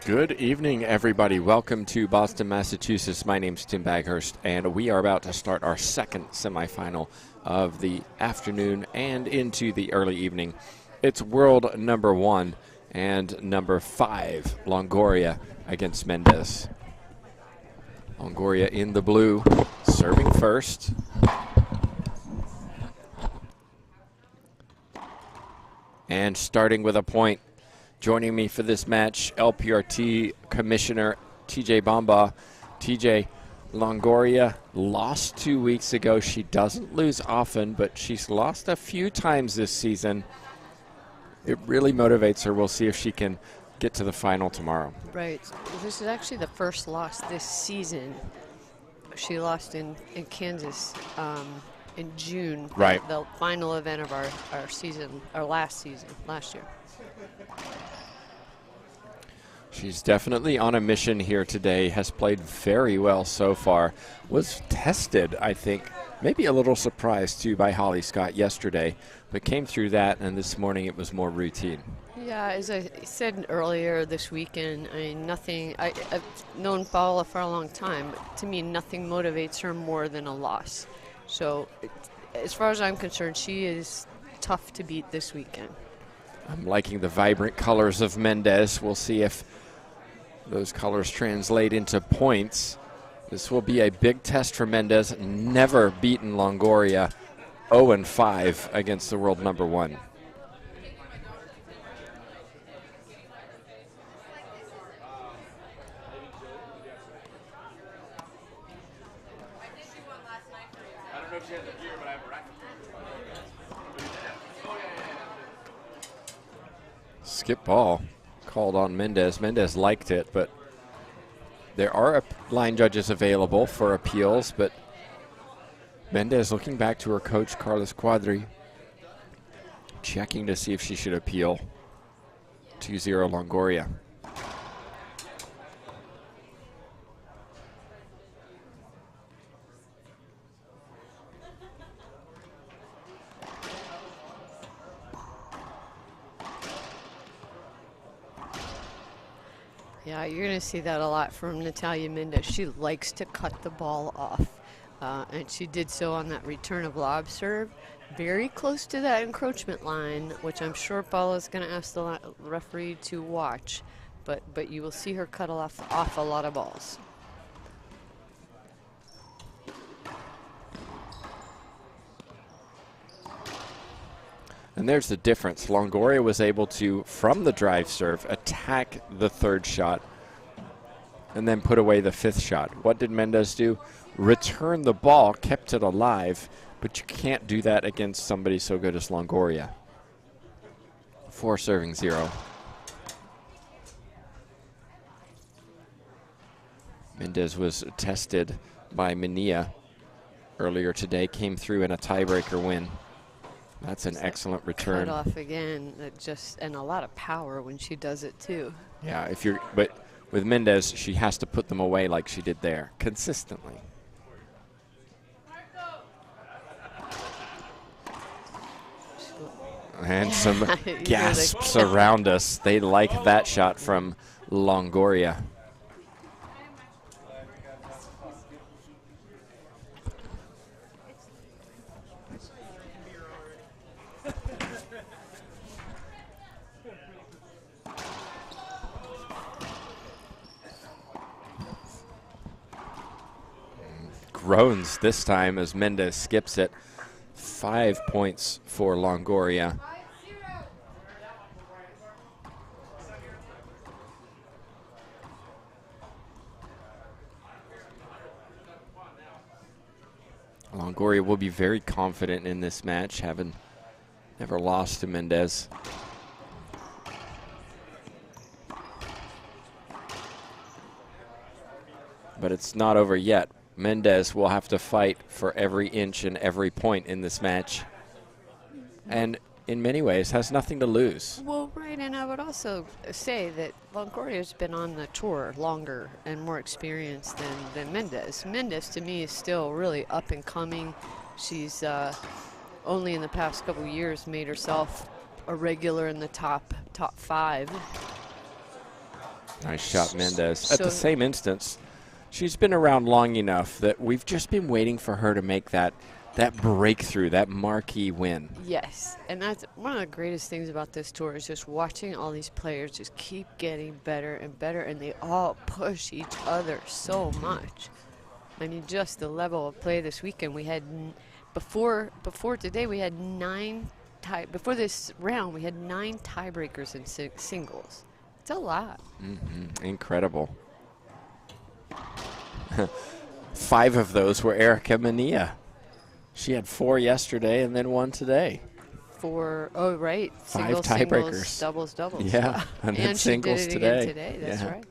Good evening, everybody. Welcome to Boston, Massachusetts. My name's Tim Baghurst, and we are about to start our second semifinal of the afternoon and into the early evening. It's world number 1 and number 5, Longoria against Mendez. Longoria in the blue, serving first. And starting with a point. Joining me for this match, LPRT Commissioner TJ Bamba. TJ, Longoria lost 2 weeks ago. She doesn't lose often, but she's lost a few times this season. It really motivates her. We'll see if she can get to the final tomorrow. Right. This is actually the first loss this season. She lost in Kansas in June. Right. The final event of our season, our last year. She's definitely on a mission here today, has played very well so far. Was tested, I think, maybe a little surprised too by Holly Scott yesterday, but came through that, and this morning it was more routine. Yeah, as I said earlier this weekend, I mean, I've known Paula for a long time, but to me nothing motivates her more than a loss. So as far as I'm concerned, she is tough to beat this weekend. I'm liking the vibrant colors of Mendez. We'll see if those colors translate into points. This will be a big test for Mendez. Never beaten Longoria, 0-5 against the world number 1. Skip ball called on Mendez. Mendez liked it, but there are line judges available for appeals, but Mendez looking back to her coach, Carlos Quadri, checking to see if she should appeal. 2-0 Longoria. Yeah, you're going to see that a lot from Natalia Mendez. She likes to cut the ball off, and she did so on that return of lob serve, very close to that encroachment line, which I'm sure Paula's going to ask the referee to watch, but you will see her cut off a lot of balls. And there's the difference. Longoria was able to, from the drive serve, attack the third shot and then put away the fifth shot. What did Mendez do? Return the ball, kept it alive, but you can't do that against somebody so good as Longoria. 4 serving 0. Mendez was tested by Mania earlier today, came through in a tiebreaker win. That's an excellent return. Cut off again, and a lot of power when she does it too. Yeah, but with Mendez, she has to put them away like she did there, consistently. And some gasps around us. They like that shot from Longoria. Groans this time as Mendez skips it. 5 points for Longoria. Longoria will be very confident in this match, having never lost to Mendez. But it's not over yet. Mendez will have to fight for every inch and every point in this match. And in many ways has nothing to lose. Well, right, and I would also say that Longoria's been on the tour longer and more experienced than Mendez. Mendez, to me, is still really up and coming. She's only in the past couple years made herself a regular in the top 5. Nice shot, Mendez. At the same instance, she's been around long enough that we've just been waiting for her to make that breakthrough, that marquee win. Yes, and that's one of the greatest things about this tour is just watching all these players just keep getting better and better, and they all push each other so much. I mean, just the level of play this weekend. We had, before today, we had before this round, we had 9 tiebreakers in singles. It's a lot. Incredible. 5 of those were Erica Mania. She had 4 yesterday and then 1 today. 4, oh, right. 5 tiebreakers. Singles, doubles. Yeah, and then singles she did it today. Again today. That's right.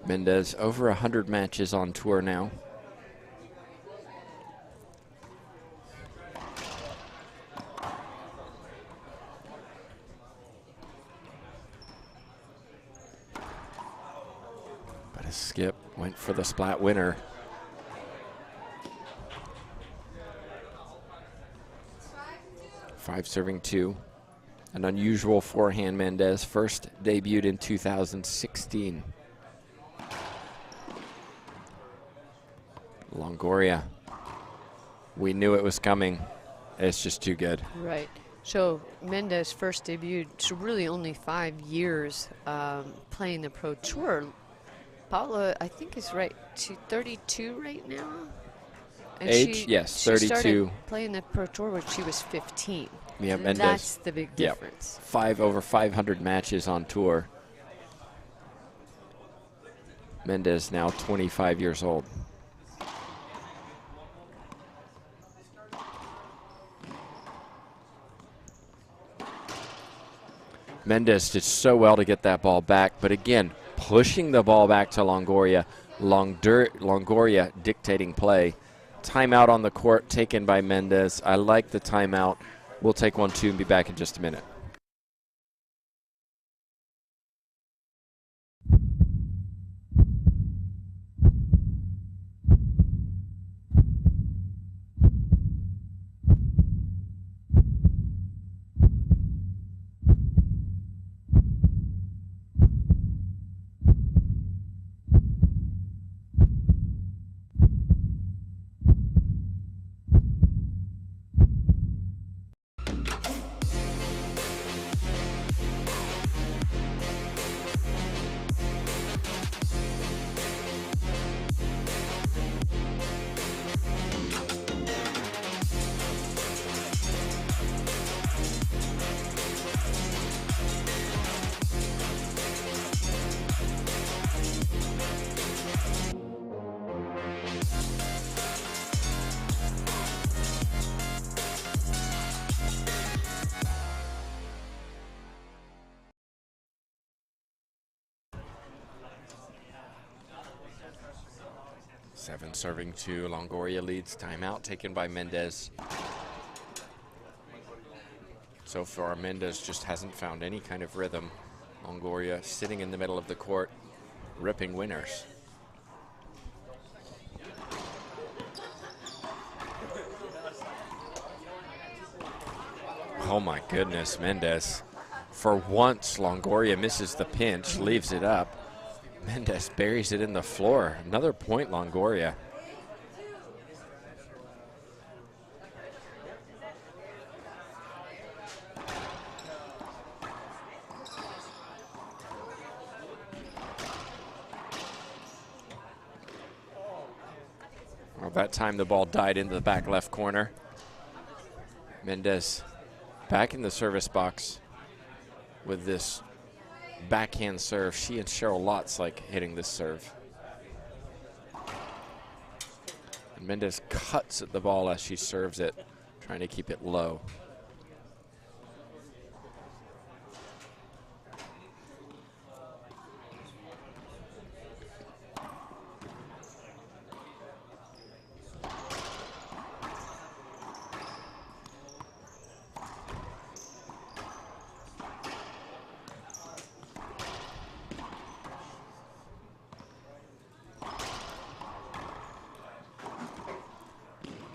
Mendez over 100 matches on tour now. But a skip went for the splat winner. Five serving 2. An unusual forehand Mendez, first debuted in 2016. Longoria. We knew it was coming. It's just too good. Right. So Mendez first debuted, so really only 5 years playing the Pro Tour. Paula, I think is right. She's 32 right now. And Age, yes, 32. She started playing the Pro Tour when she was 15. Yeah, Mendez. That's the big difference. Over 500 matches on tour. Mendez now 25 years old. Mendez did so well to get that ball back, but again, pushing the ball back to Longoria. Longoria dictating play. Timeout on the court taken by Mendez. I like the timeout. We'll take 1, 2, and be back in just a minute. Seven serving 2. Longoria leads. Timeout taken by Mendez. So far, Mendez just hasn't found any kind of rhythm. Longoria sitting in the middle of the court, ripping winners. Oh my goodness, Mendez. For once, Longoria misses the pinch, leaves it up. Mendez buries it in the floor. Another point, Longoria. Well, that time the ball died into the back left corner. Mendez back in the service box with this backhand serve. She and Cheryl Lotz like hitting this serve. And Mendez cuts at the ball as she serves it, trying to keep it low.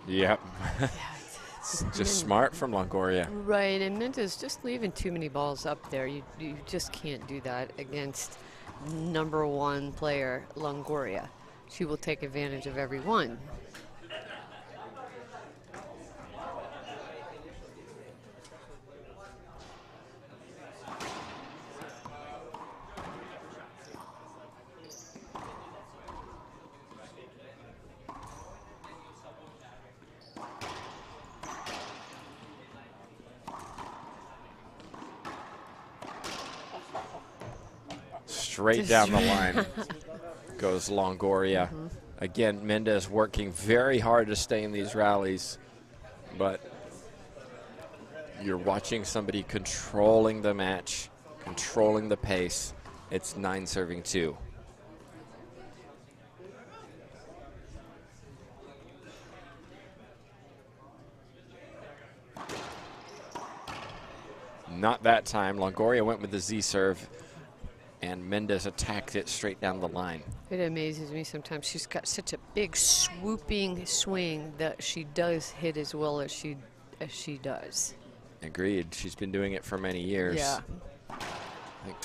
Yep. Just smart from Longoria. Right, and Mendez just leaving too many balls up there. You just can't do that against #1 player, Longoria. She will take advantage of every one. Straight down the line goes Longoria. Again, Mendez working very hard to stay in these rallies, but you're watching somebody controlling the match, controlling the pace. It's 9-2. Not that time. Longoria went with the Z serve, and Mendez attacked it straight down the line. It amazes me sometimes. She's got such a big swooping swing that she does hit as well as she does. Agreed. She's been doing it for many years. Yeah. I think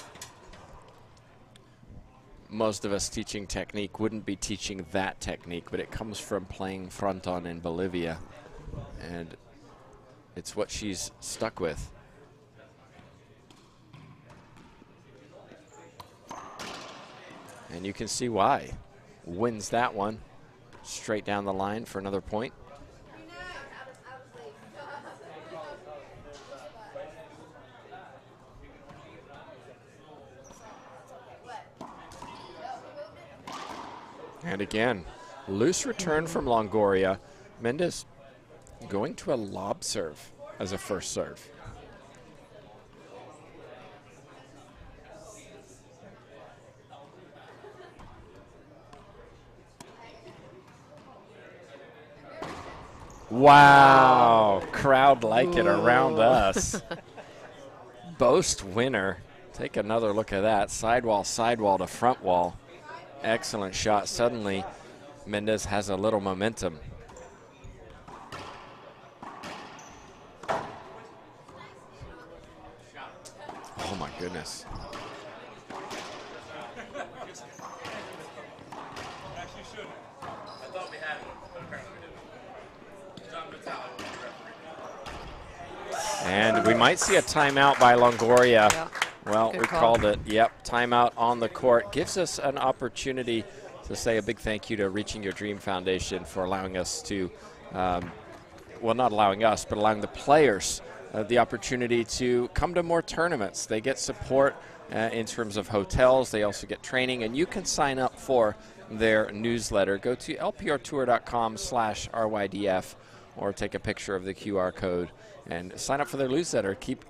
most of us teaching technique wouldn't be teaching that technique, but it comes from playing fronton in Bolivia, and it's what she's stuck with. And you can see why. Wins that one straight down the line for another point. And again, loose return from Longoria. Mendez going to a lob serve as a first serve. Wow, crowd like it around us. Boast winner. Take another look at that. Sidewall to front wall. Excellent shot. Suddenly, Mendez has a little momentum. Oh my goodness. And we might see a timeout by Longoria. Yeah. Well, Good we call. called it. Yep, timeout on the court. Gives us an opportunity to say a big thank you to Reaching Your Dream Foundation for allowing us to, well, not allowing us, but allowing the players the opportunity to come to more tournaments. They get support in terms of hotels. They also get training, and you can sign up for their newsletter. Go to lprtour.com/RYDF or take a picture of the QR code and sign up for their newsletter. Keep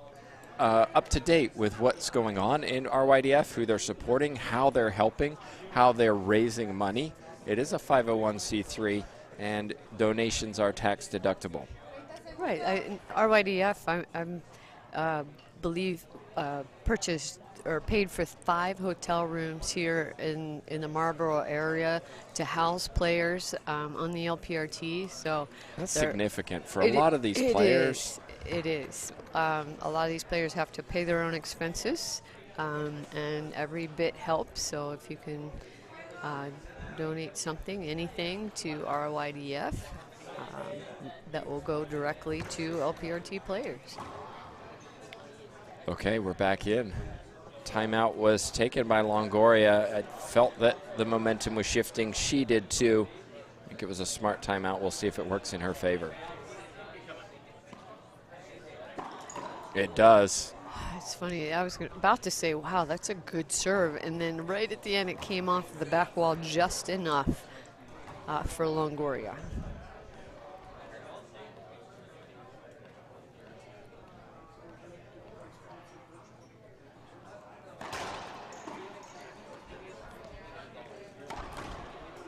up to date with what's going on in RYDF, who they're supporting, how they're helping, how they're raising money. It is a 501c3, and donations are tax deductible. Right. RYDF, I believe, purchased or paid for 5 hotel rooms here in the Marlborough area to house players on the LPRT. So that's significant for a lot of these players. It is. A lot of these players have to pay their own expenses, and every bit helps. So if you can donate something, anything to RYDF, that will go directly to LPRT players. Okay, we're back in. Timeout was taken by Longoria. I felt that the momentum was shifting. She did too. I think it was a smart timeout. We'll see if it works in her favor. It does. It's funny. I was about to say, wow, that's a good serve. And then right at the end, it came off the back wall just enough for Longoria.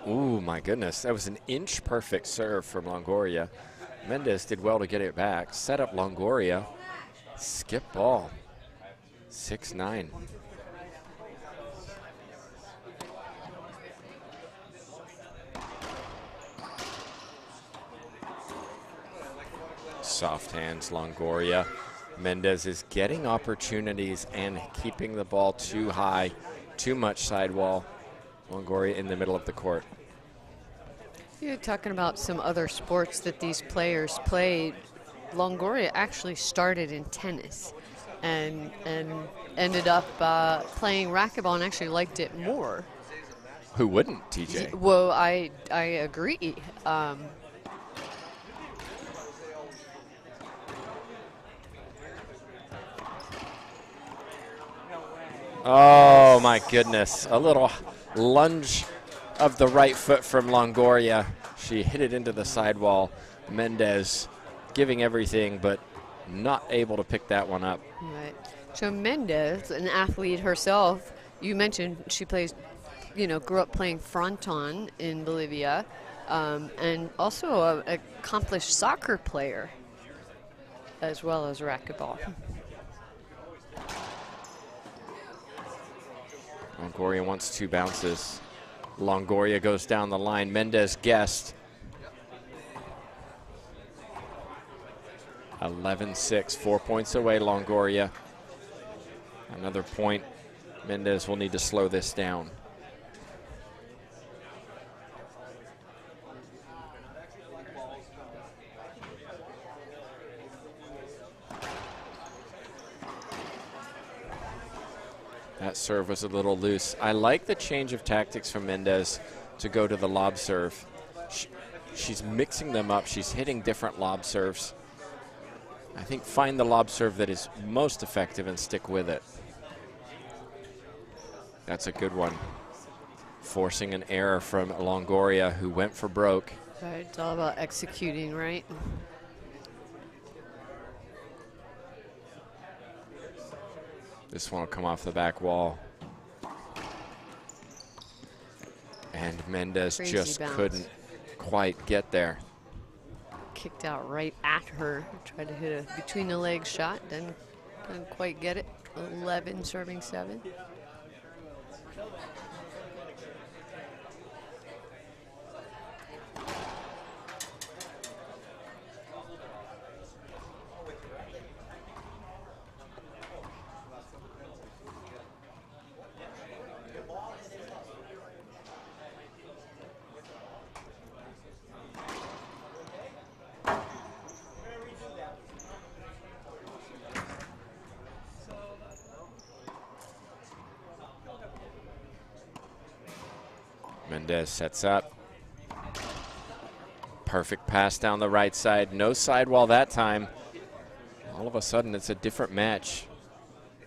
Ooh, my goodness. That was an inch perfect serve from Longoria. Mendez did well to get it back. Set up Longoria. Skip ball. 6-9. Soft hands, Longoria. Mendez is getting opportunities and keeping the ball too high, too much sidewall. Longoria in the middle of the court. You're talking about some other sports that these players played. Longoria actually started in tennis and ended up playing racquetball and actually liked it more. Who wouldn't, TJ? Well, I agree. Oh, my goodness. A little lunge of the right foot from Longoria. She hit it into the sidewall. Mendez giving everything, but not able to pick that one up. Right. So Mendez, an athlete herself, you mentioned she plays, grew up playing fronton in Bolivia, and also an accomplished soccer player, as well as racquetball. Longoria wants 2 bounces. Longoria goes down the line. Mendez guessed. 11-6, 4 points away, Longoria. Another point. Mendez will need to slow this down. That serve was a little loose. I like the change of tactics from Mendez to go to the lob serve. She's mixing them up. She's hitting different lob serves. I think find the lob serve that is most effective and stick with it. That's a good one. Forcing an error from Longoria, who went for broke. Right, it's all about executing, right? This one will come off the back wall. And Mendez Crazy just bounce. couldn't quite get there. Kicked out right at her. Tried to hit a between the legs shot, didn't quite get it. 11 serving 7. Mendez sets up. Perfect pass down the right side. No sidewall that time. All of a sudden, it's a different match.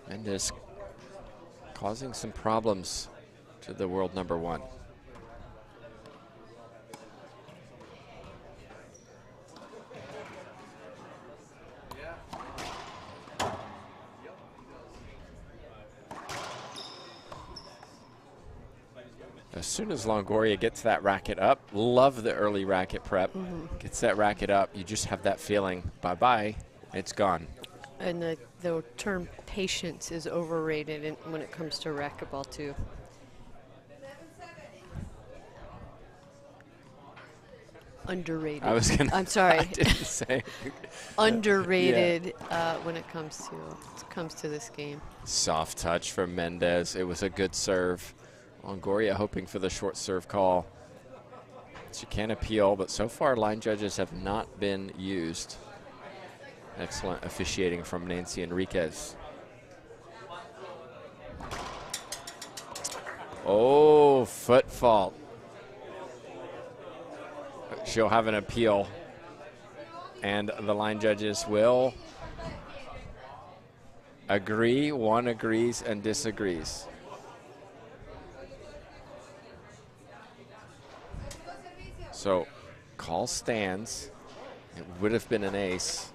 Mendez causing some problems to the world number 1. As soon as Longoria gets that racket up, love the early racket prep. Gets that racket up, you just have that feeling, bye-bye, it's gone. And the term patience is overrated when it comes to racquetball, too. Underrated. I'm sorry. I didn't say. Underrated when it comes to this game. Soft touch from Mendez. It was a good serve. Longoria hoping for the short serve call. She can appeal, but so far line judges have not been used. Excellent officiating from Nancy Enriquez. Oh, foot fault. She'll have an appeal, and the line judges will agree. One agrees and disagrees. So, call stands. It would have been an ace.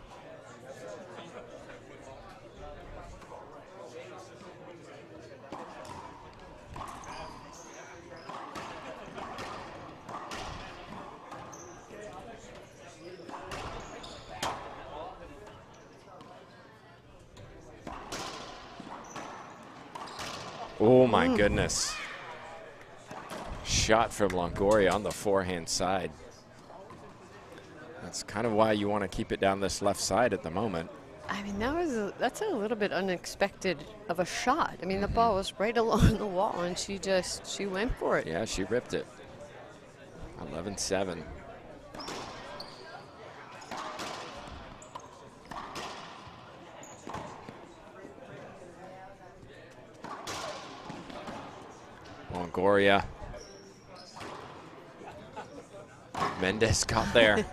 Oh my goodness. Shot from Longoria on the forehand side. That's kind of why you want to keep it down this left side at the moment. I mean, that's a little bit unexpected of a shot. I mean, the ball was right along the wall, and she went for it. Yeah, she ripped it. 11-7. Longoria. Mendez got there.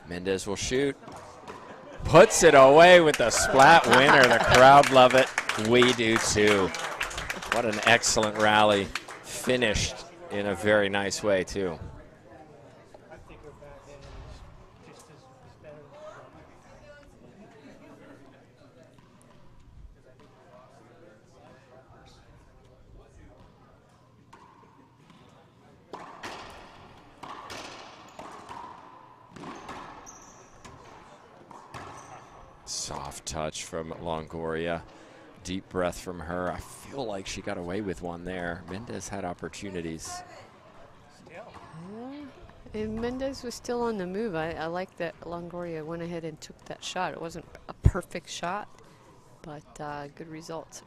Mendez will shoot. Puts it away with a splat winner. The crowd love it. We do too. What an excellent rally. Finished in a very nice way too. Soft touch from Longoria. Deep breath from her. I feel like she got away with one there. Mendez had opportunities. And Mendez was still on the move. I like that Longoria went ahead and took that shot. It wasn't a perfect shot, but good results.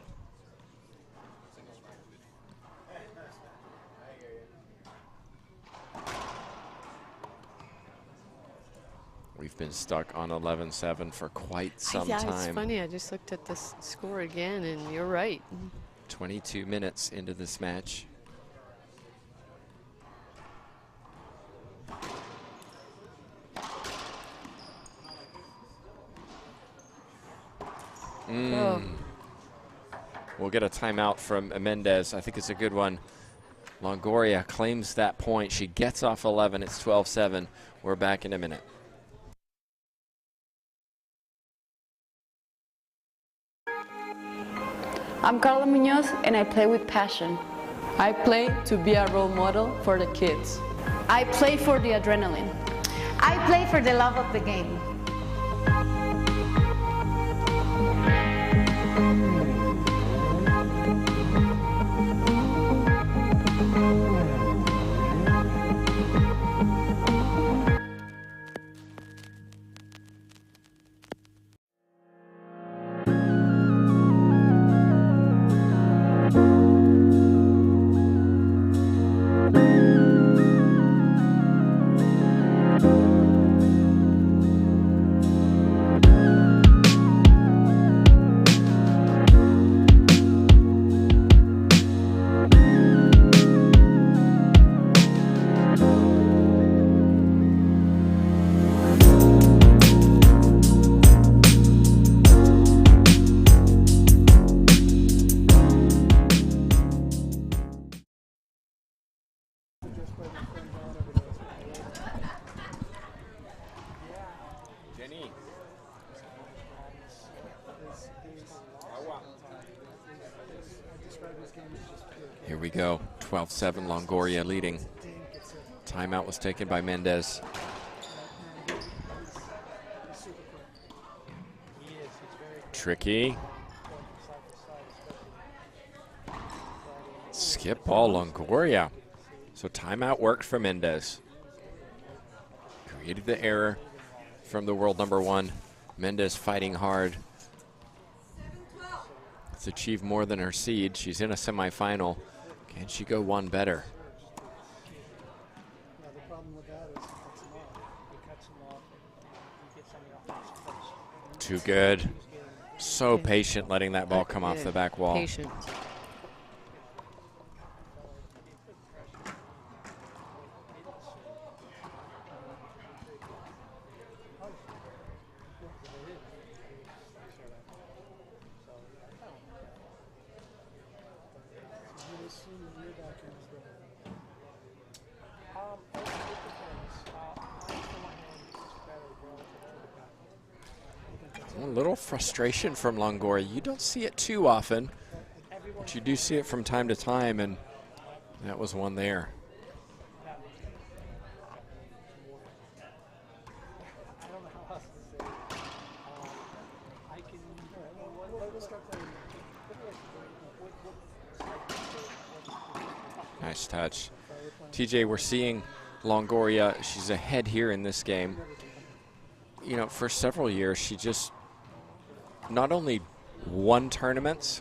We've been stuck on 11-7 for quite some yeah, time. It's funny. I just looked at this score again, and you're right. 22 minutes into this match. Oh. We'll get a timeout from Mendez. I think it's a good one. Longoria claims that point. She gets off 11. It's 12-7. We're back in a minute. I'm Carla Munoz and I play with passion. I play to be a role model for the kids. I play for the adrenaline. I play for the love of the game. Here we go. 12-7, Longoria leading. Timeout was taken by Mendez. Tricky. Skip ball, Longoria. So timeout worked for Mendez. Created the error from the world number one. Mendez fighting hard. Let's achieve more than her seed. She's in a semifinal. Can she go one better? Too good. So patient letting that ball come off the back wall. Patient. A little frustration from Longoria. You don't see it too often, but you do see it from time to time, and that was one there. Nice touch. TJ, we're seeing Longoria. She's ahead here in this game. You know, for several years, she just not only won tournaments,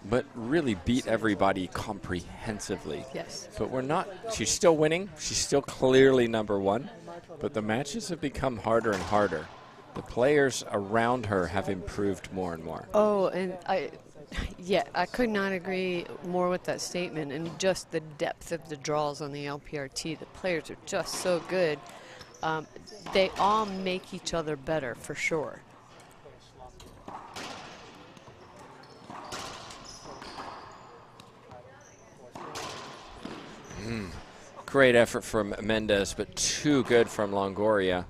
but really beat everybody comprehensively. Yes. But we're not, she's still winning. She's still clearly number one, but the matches have become harder and harder. The players around her have improved more and more. Oh, and I could not agree more with that statement, and just the depth of the draws on the LPRT. The players are just so good. They all make each other better, for sure. Great effort from Mendez, but too good from Longoria.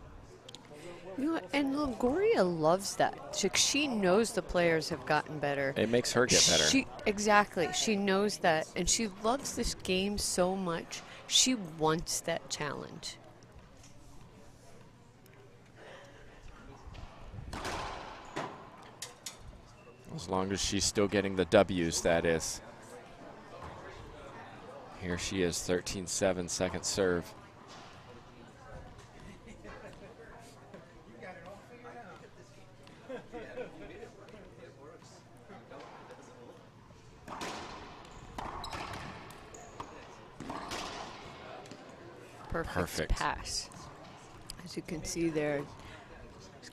You know, and Longoria loves that. She knows the players have gotten better. It makes her get better. Exactly. She knows that, and she loves this game so much. She wants that challenge. As long as she's still getting the W's, that is. Here she is, 13-7, second serve. Perfect pass. As you can see there,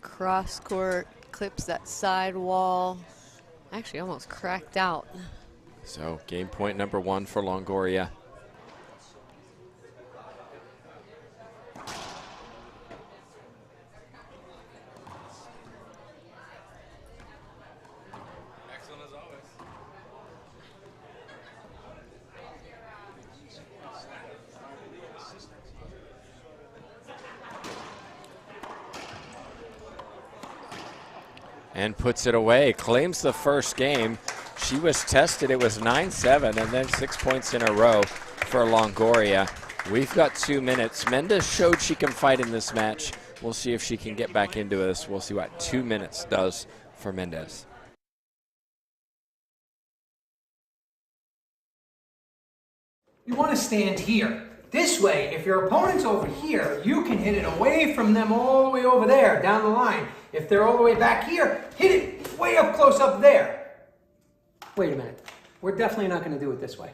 cross court, clips that side wall. Actually almost cracked out. So game point number one for Longoria. Excellent as always. And puts it away, claims the first game. She was tested, it was 9-7, and then 6 points in a row for Longoria. We've got 2 minutes. Mendez showed she can fight in this match. We'll see if she can get back into this. We'll see what 2 minutes does for Mendez. You want to stand here. This way, if your opponent's over here, you can hit it away from them all the way over there, down the line. If they're all the way back here, hit it way up close up there. Wait a minute. We're definitely not going to do it this way.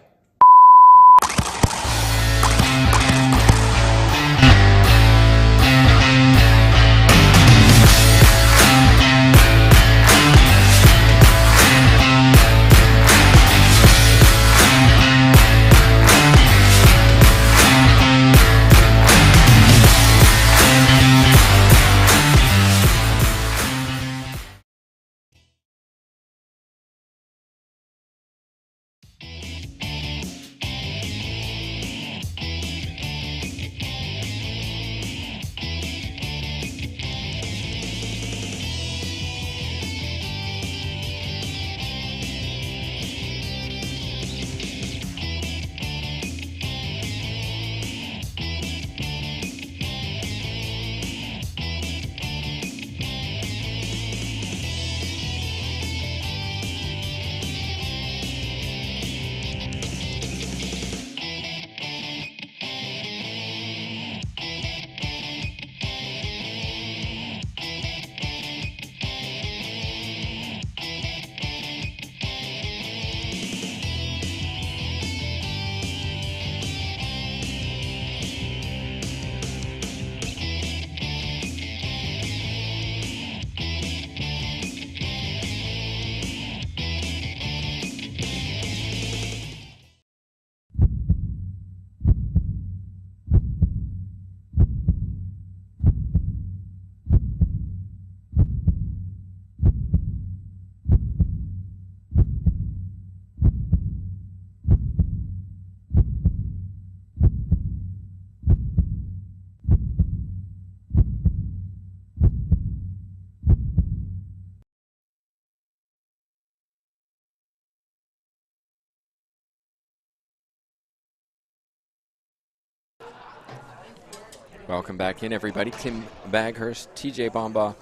Welcome back in, everybody. Tim Baghurst, TJ Bomba,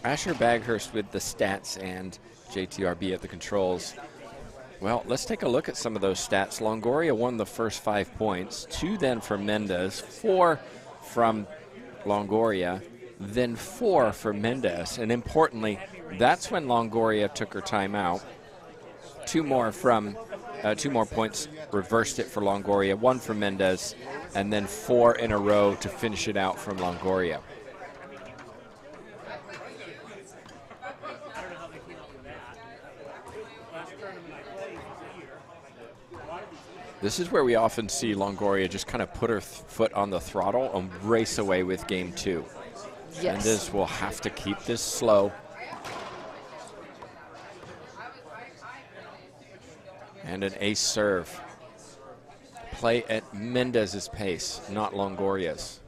Asher Baghurst with the stats, and JTRB at the controls. Well, let's take a look at some of those stats. Longoria won the first 5 points, 2 then from Mendez, 4 from Longoria, then 4 for Mendez. And importantly, that's when Longoria took her timeout. 2 more points, reversed it for Longoria, 1 for Mendez, and then 4 in a row to finish it out from Longoria. This is where we often see Longoria just kind of put her foot on the throttle and race away with game 2. Yes. Mendez will have to keep this slow. And an ace serve. Play at Mendez's pace, not Longoria's.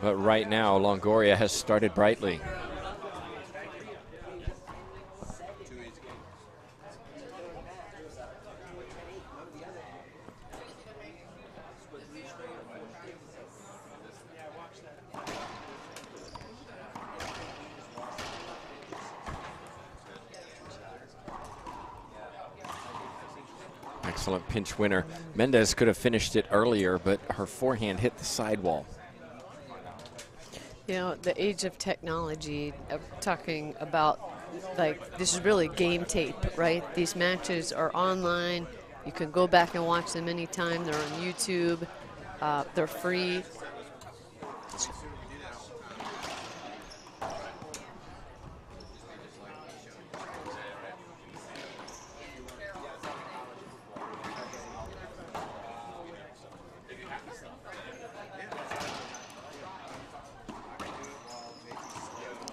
But right now, Longoria has started brightly. Excellent pinch winner. Mendez could have finished it earlier, but her forehand hit the sidewall. You know, the age of technology, talking about, like, this is really game tape, right? These matches are online. You can go back and watch them anytime. They're on YouTube. They're free.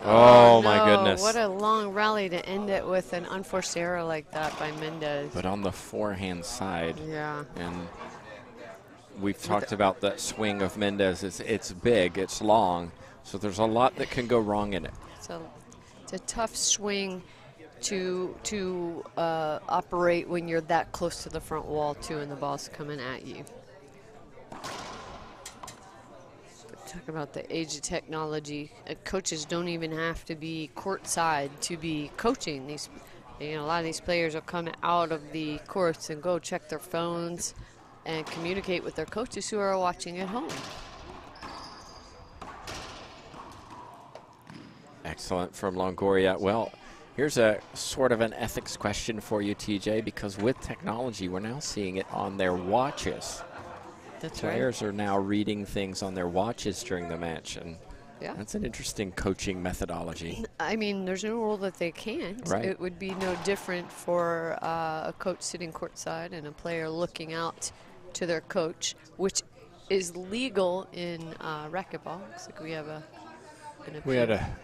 Oh, my goodness. What a long rally to end it with an unforced error like that by Mendez. But on the forehand side. Yeah. And we've talked about that swing of Mendez. It's big, it's long, so there's a lot that can go wrong in it. It's a tough swing to operate when you're that close to the front wall, too, and the ball's coming at you. Talk about the age of technology. Coaches don't even have to be courtside to be coaching. These, a lot of these players will come out of the courts and go check their phones and communicate with their coaches who are watching at home. Excellent from Longoria. Well, here's a sort of an ethics question for you, TJ, because with technology, we're now seeing it on their watches. That's right. Players are now reading things on their watches during the match, and yeah, that's an interesting coaching methodology. I mean, there's no rule that they can't. Right. It would be no different for a coach sitting courtside and a player looking out to their coach, which is legal in racquetball. Looks like we have an appeal. We had a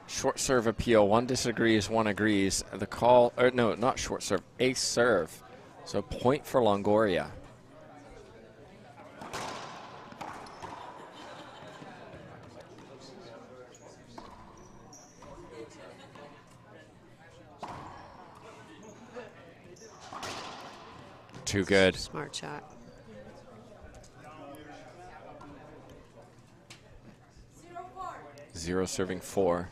short serve appeal. One disagrees, one agrees. The call, or no, not short serve, ace serve. So point for Longoria. Too good. Smart shot. Zero serving 4.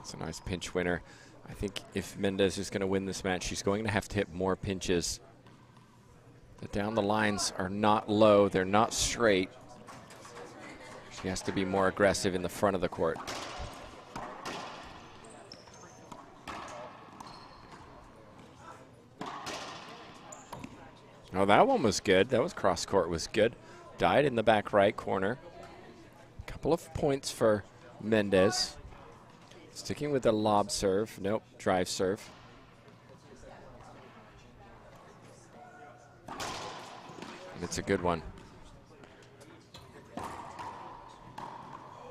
It's a nice pinch winner. I think if Mendez is going to win this match, she's going to have to hit more pinches. The down the lines are not low, they're not straight. She has to be more aggressive in the front of the court. Oh, that one was good. That was cross court was good. Died in the back right corner. Couple of points for Mendez. Sticking with the lob serve. Nope, drive serve. It's a good one.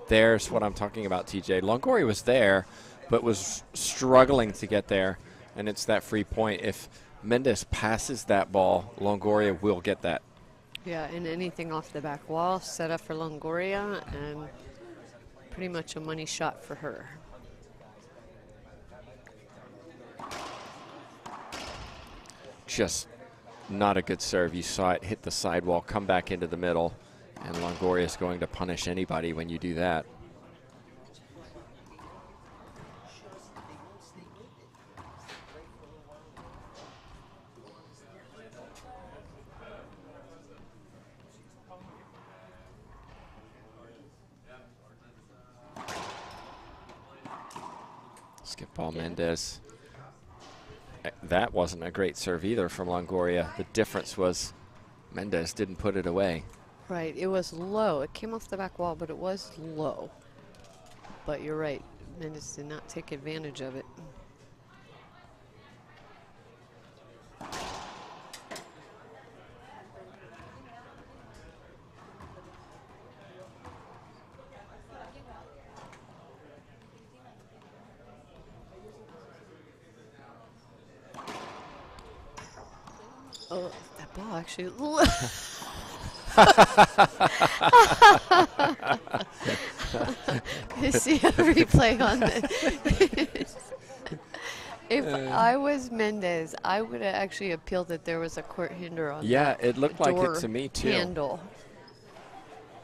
There's what I'm talking about, TJ. Longoria was there, but was struggling to get there, and it's that free point. If Mendez passes that ball, Longoria will get that. Yeah, and anything off the back wall, set up for Longoria, and pretty much a money shot for her. just not a good serve. You saw it hit the sidewall, come back into the middle, and Longoria is going to punish anybody when you do that. Skip ball, Mendez. That wasn't a great serve either from Longoria. The difference was Mendez didn't put it away. Right, it was low. It came off the back wall, but it was low. But you're right, Mendez did not take advantage of it. Oh, that ball actually. You see a replay on this. If I was Mendez, I would have actually appealed that there was a court hinder on it looked like it to me too. Handle.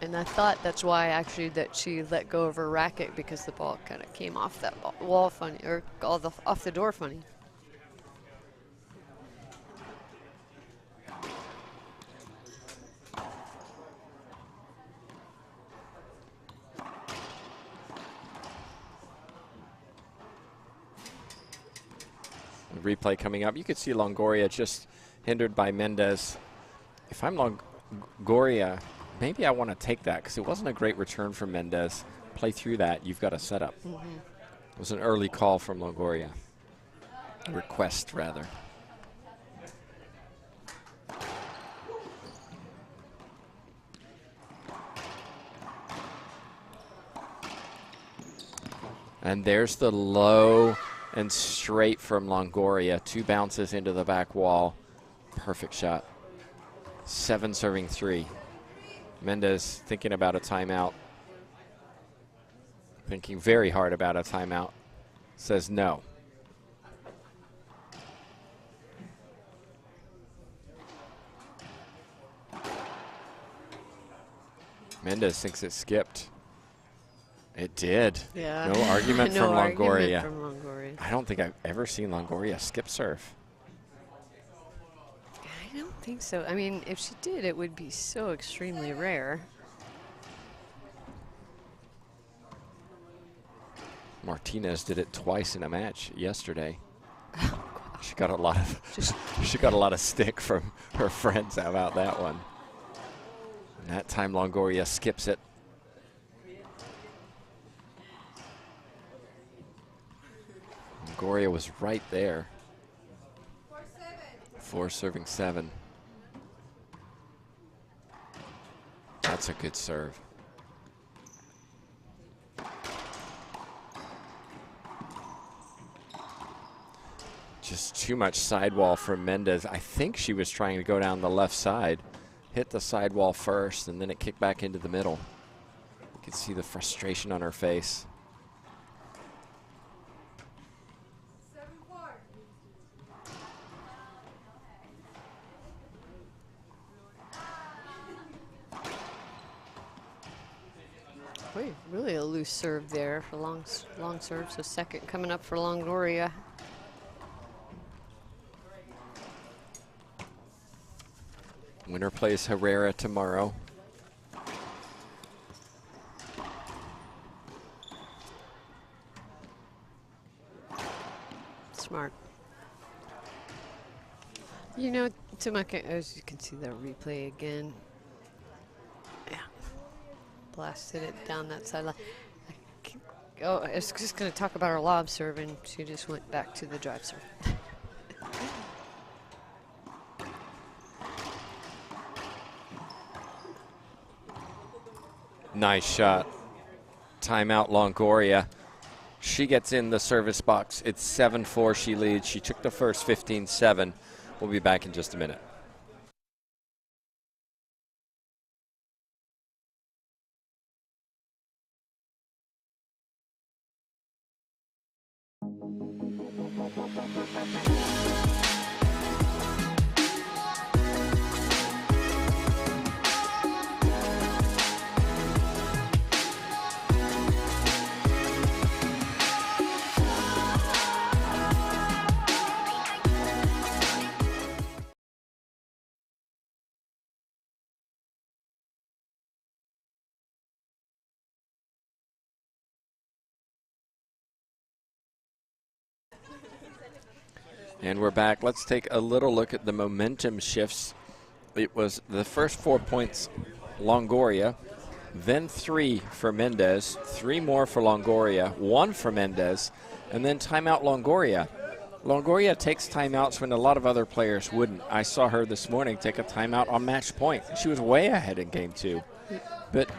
And I thought that's why actually that she let go of her racket, because the ball kind of came off that wall funny, or off the door funny. Replay coming up. You could see Longoria just hindered by Mendez. If I'm Longoria, maybe I want to take that because it wasn't a great return from Mendez. Play through that. You've got a setup. It was an early call from Longoria. Request, rather. And there's the low and straight from Longoria. 2 bounces into the back wall. Perfect shot. 7 serving 3. Mendez thinking about a timeout. Thinking very hard about a timeout. Says no. Mendez thinks it skipped. It did. Yeah. No argument No from Longoria. argument from Longoria. I don't think I've ever seen Longoria skip serve. I don't think so. I mean, if she did, it would be so extremely rare. Martinez did it twice in a match yesterday. She got a lot of stick from her friends about that one. And that time Longoria skips it. Longoria was right there. 4 serving 7. That's a good serve. Just too much sidewall from Mendez. I think she was trying to go down the left side, hit the sidewall first, and then it kicked back into the middle. You can see the frustration on her face. Wait, really a loose serve there for long serve. So second coming up for Longoria. Winner plays Herrera tomorrow. Smart. You know, as you can see the replay again. Yeah. Blasted it down that sideline. Oh, I was just going to talk about her lob serve, and she just went back to the drive serve. Nice shot. Timeout Longoria. She gets in the service box. It's 7-4 she leads. She took the first 15-7. We'll be back in just a minute. And we're back. Let's take a little look at the momentum shifts. It was the first 4 points, Longoria, then 3 for Mendez, 3 more for Longoria, 1 for Mendez, and then timeout Longoria. Longoria takes timeouts when a lot of other players wouldn't. I saw her this morning take a timeout on match point. She was way ahead in game 2. But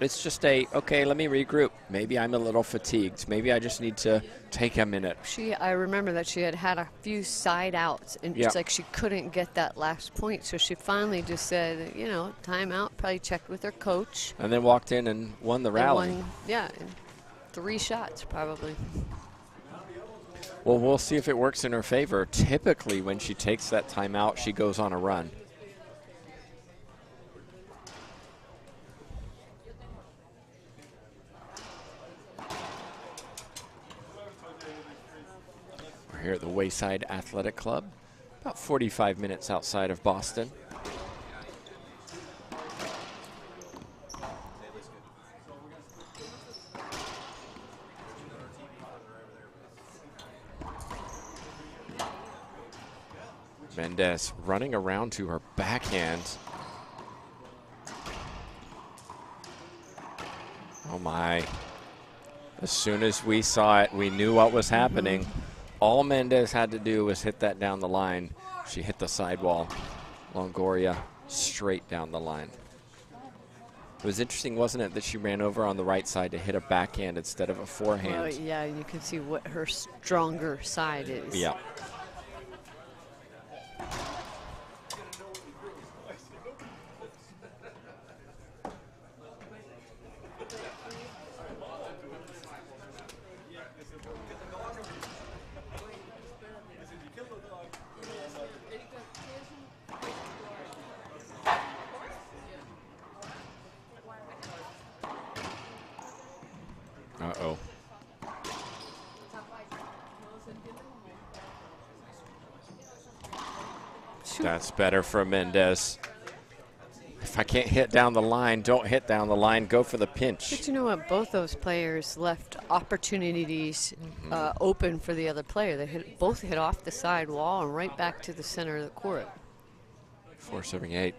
it's just okay, let me regroup. Maybe I'm a little fatigued. Maybe I just need to take a minute. I remember that she had a few side outs, and it's like she couldn't get that last point. So she finally just said, timeout, probably checked with her coach. And then walked in and won the rally. In 3 shots probably. Well, we'll see if it works in her favor. Typically, when she takes that timeout, she goes on a run. We're here at the Wayside Athletic Club, about 45 minutes outside of Boston. Mendez running around to her backhand. Oh my. As soon as we saw it, we knew what was happening. All Mendez had to do was hit that down the line. She hit the sidewall. Longoria straight down the line. It was interesting, wasn't it, that she ran over on the right side to hit a backhand instead of a forehand. Well, yeah, you can see what her stronger side is. Yeah. Uh-oh. That's better for Mendez. If I can't hit down the line, don't hit down the line. Go for the pinch. But you know what? Both those players left opportunities open for the other player. They both hit off the side wall and right back to the center of the court. 4-7-8.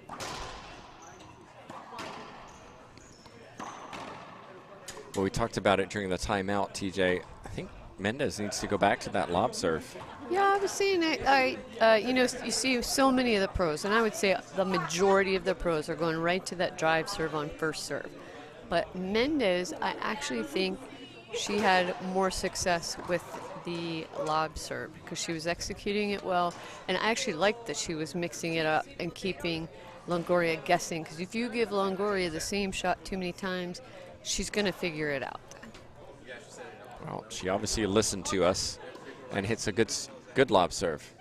Well, we talked about it during the timeout, TJ. I think Mendez needs to go back to that lob serve. Yeah, I was seeing it. You see so many of the pros, and I would say the majority of the pros are going right to that drive serve on first serve. But Mendez, I actually think she had more success with the lob serve because she was executing it well. And I actually liked that she was mixing it up and keeping Longoria guessing. Because if you give Longoria the same shot too many times, she's going to figure it out. Well, she obviously listened to us and hits a good lob serve.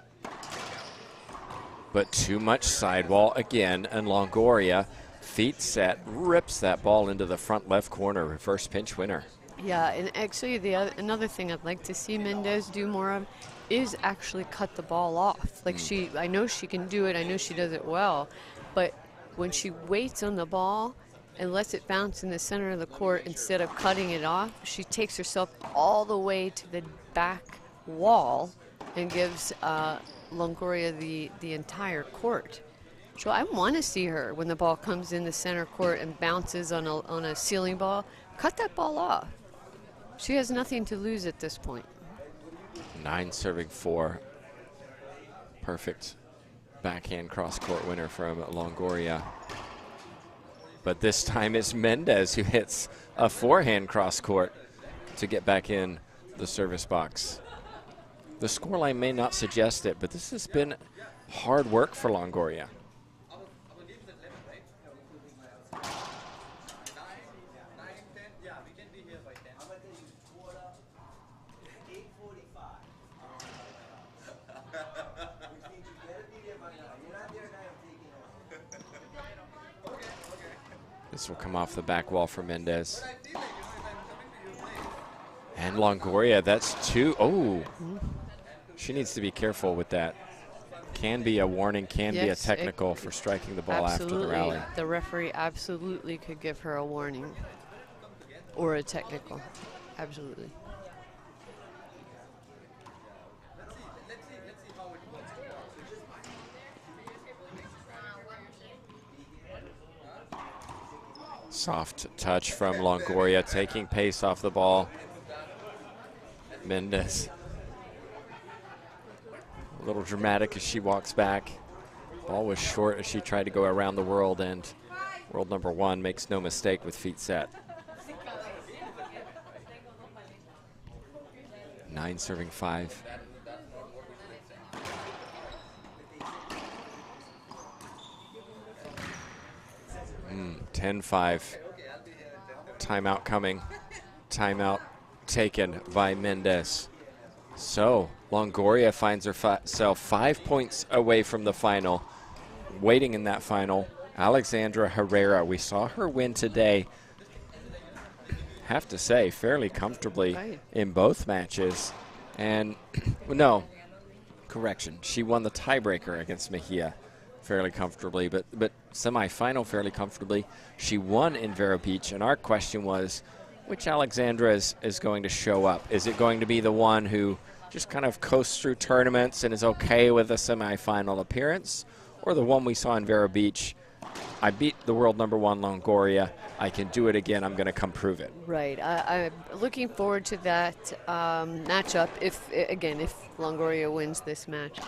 But too much sidewall again, and Longoria, feet set, rips that ball into the front left corner, reverse pinch winner. Yeah, and actually another thing I'd like to see Mendez do more of is actually cut the ball off. Like I know she can do it, I know she does it well, but when she waits on the ball and lets it bounce in the center of the court instead of cutting it off, she takes herself all the way to the back wall and gives Longoria the entire court. So I want to see her when the ball comes in the center court and bounces on a ceiling ball, cut that ball off. She has nothing to lose at this point. 9 serving 4. Perfect backhand cross-court winner from Longoria. But this time it's Mendez who hits a forehand cross-court to get back in the service box. The scoreline may not suggest it, but this has been hard work for Longoria. This will come off the back wall for Mendez. And Longoria, that's 2. Oh, she needs to be careful with that. Can be a warning, can be a technical for striking the ball after the rally. The referee absolutely could give her a warning or a technical. Absolutely. Soft touch from Longoria, taking pace off the ball. Mendez. A little dramatic as she walks back. Ball was short as she tried to go around the world, and world number 1 makes no mistake with feet set. 9 serving 5. Mm, 10-5. Timeout coming. Timeout taken by Mendez. So Longoria finds herself 5 points away from the final. Waiting in that final, Alexandra Herrera. We saw her win today, have to say, fairly comfortably in both matches. And no, correction, she won the tiebreaker against Mejia fairly comfortably, but semifinal fairly comfortably. She won in Vero Beach, and our question was, which Alexandra is going to show up? Is it going to be the one who just kind of coasts through tournaments and is okay with a semifinal appearance, or the one we saw in Vero Beach? I beat the world number 1 Longoria. I can do it again. I'm going to come prove it. Right. I'm looking forward to that matchup if Longoria wins this match,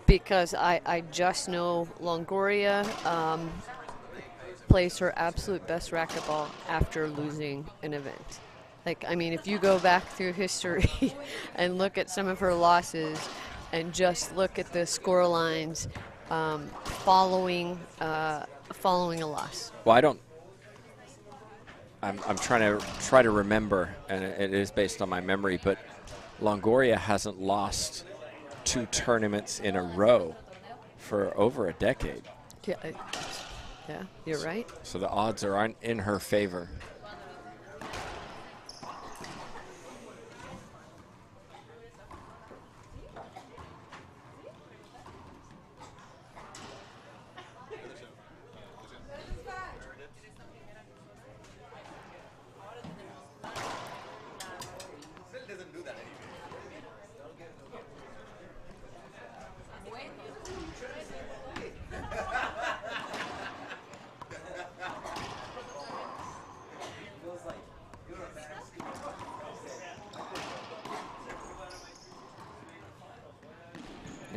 because I just know Longoria plays her absolute best racquetball after losing an event. Like, I mean, if you go back through history and look at some of her losses and just look at the score lines following a loss. Well, I'm trying to remember, and it is based on my memory, but Longoria hasn't lost 2 tournaments in a row for over a decade. Yeah, you're right. So the odds are in her favor.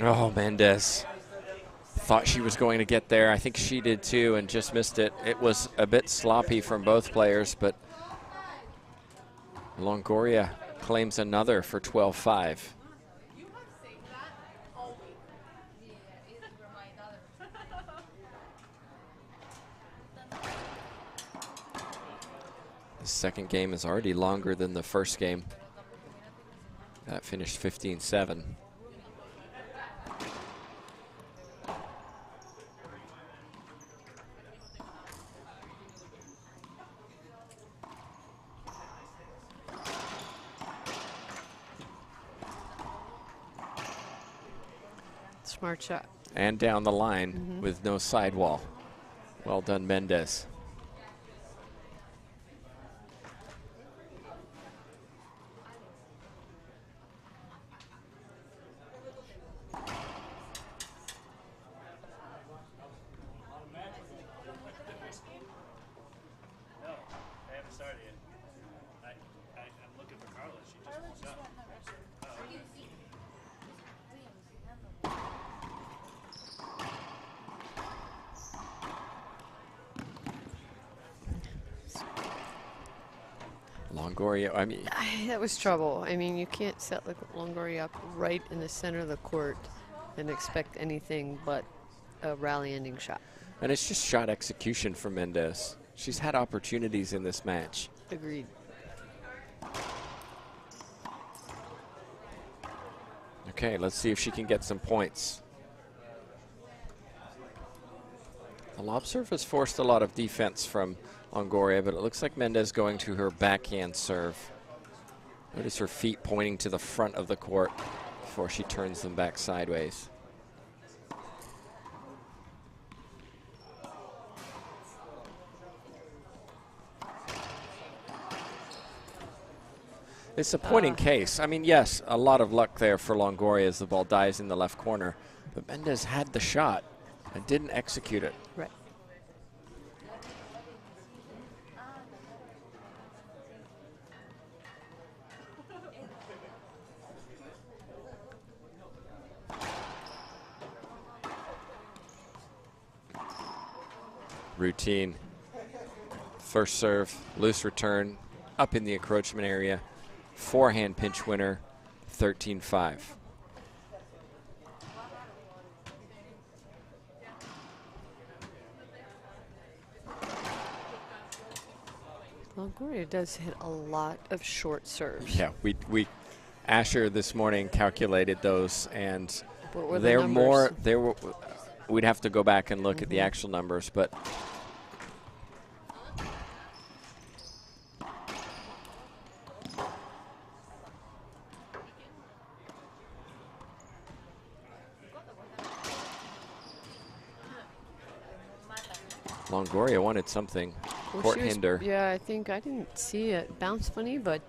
Oh, Mendez thought she was going to get there. I think she did too, and just missed it. It was a bit sloppy from both players, but Longoria claims another for 12-5. The second game is already longer than the first game. That finished 15-7. Smart shot. And down the line with no sidewall. Well done, Mendez. Longoria, I mean, that was trouble. I mean, you can't set Longoria up right in the center of the court and expect anything but a rally-ending shot. And it's just shot execution for Mendez. She's had opportunities in this match. Agreed. Okay, let's see if she can get some points. The lob serve has forced a lot of defense from Longoria, but it looks like Mendez going to her backhand serve. Notice her feet pointing to the front of the court before she turns them back sideways. It's a point in case. I mean, yes, a lot of luck there for Longoria as the ball dies in the left corner, but Mendez had the shot and didn't execute it. Right. routine. First serve, loose return, up in the encroachment area. Forehand pinch winner, 13-5. Longoria does hit a lot of short serves. Yeah, we Asher this morning calculated those, and What were the they're numbers? more. They were. We'd have to go back and look at the actual numbers, but Longoria wanted something. Well, Court she was- hinder. Yeah, I think I didn't see it bounce funny, but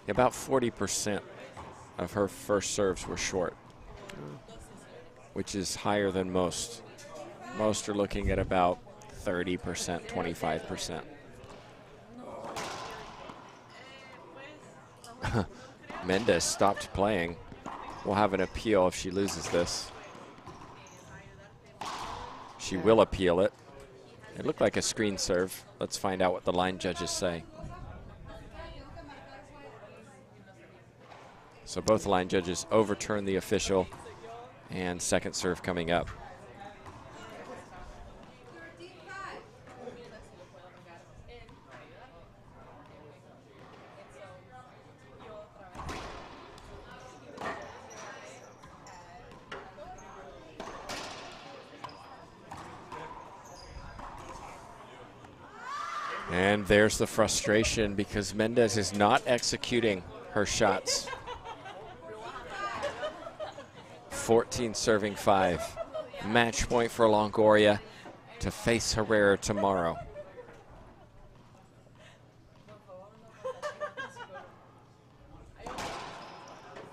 About 40% of her first serves were short, which is higher than most. Most are looking at about 30%, 25%. Mendez stopped playing. We'll have an appeal if she loses this. She will appeal it. It looked like a screen serve. Let's find out what the line judges say. So both line judges overturn the official, and second serve coming up. And there's the frustration because Mendez is not executing her shots. 14 serving 5. Match point for Longoria to face Herrera tomorrow.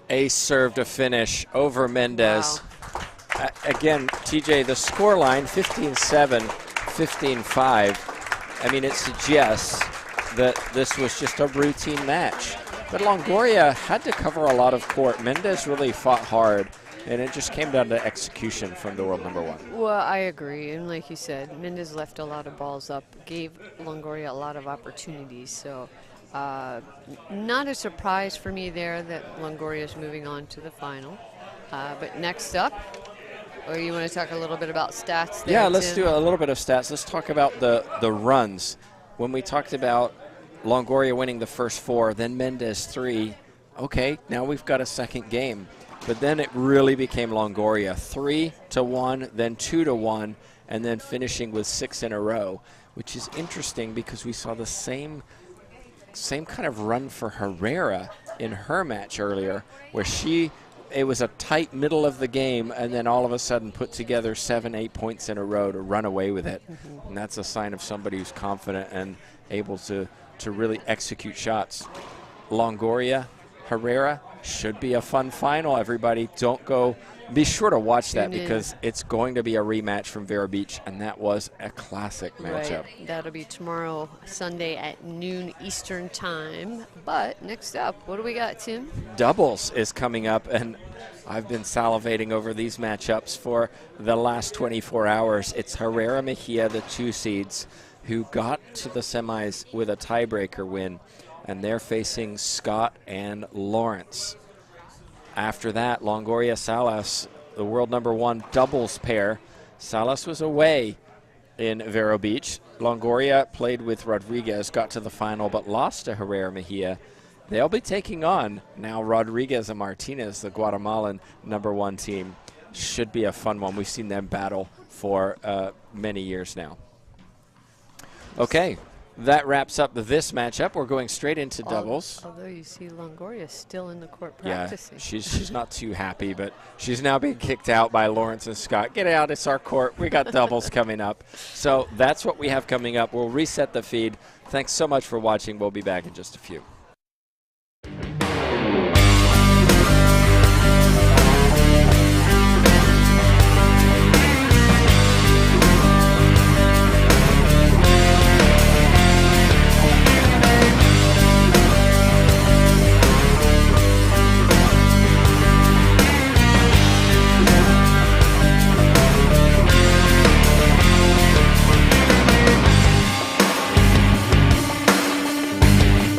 Ace serve to finish over Mendez. Wow. Again, TJ, the score line 15-7, 15-5. I mean, it suggests that this was just a routine match. But Longoria had to cover a lot of court. Mendez really fought hard, and it just came down to execution from the world number one. well, I agree. And like you said, Mendez left a lot of balls up, gave Longoria a lot of opportunities. So not a surprise for me there that Longoria is moving on to the final. But next up, or you want to talk a little bit about stats there, Yeah, let's Tim? do a little bit of stats. Let's talk about the runs. When we talked about Longoria winning the first 4, then Mendez 3, okay, now we've got a second game. But then it really became Longoria, 3-1, then 2-1, and then finishing with 6 in a row, which is interesting because we saw the same kind of run for Herrera in her match earlier, where it was a tight middle of the game, and then all of a sudden put together 7-8 points in a row to run away with it. And that's a sign of somebody who's confident and able to really execute shots. Longoria, Herrera, should be a fun final, everybody. Be sure to watch that because it's going to be a rematch from Vero Beach, and that was a classic matchup. Right. That'll be tomorrow, Sunday at noon Eastern time. But next up, what do we got, Tim? Doubles is coming up, and I've been salivating over these matchups for the last 24 hours. It's Herrera Mejia, the 2 seeds, who got to the semis with a tiebreaker win, and they're facing Scott and Lawrence. After that, Longoria Salas, the world number 1 doubles pair. Salas was away in Vero Beach. Longoria played with Rodriguez, got to the final, but lost to Herrera Mejia. They'll be taking on now Rodriguez and Martinez, the Guatemalan number 1 team. Should be a fun one. We've seen them battle for many years now. Okay, that wraps up this matchup. We're going straight into doubles. Although you see Longoria still in the court practicing. Yeah, she's not too happy, but she's now being kicked out by Lawrence and Scott. Get out, it's our court. We got doubles coming up. So that's what we have coming up. We'll reset the feed. Thanks so much for watching. We'll be back in just a few.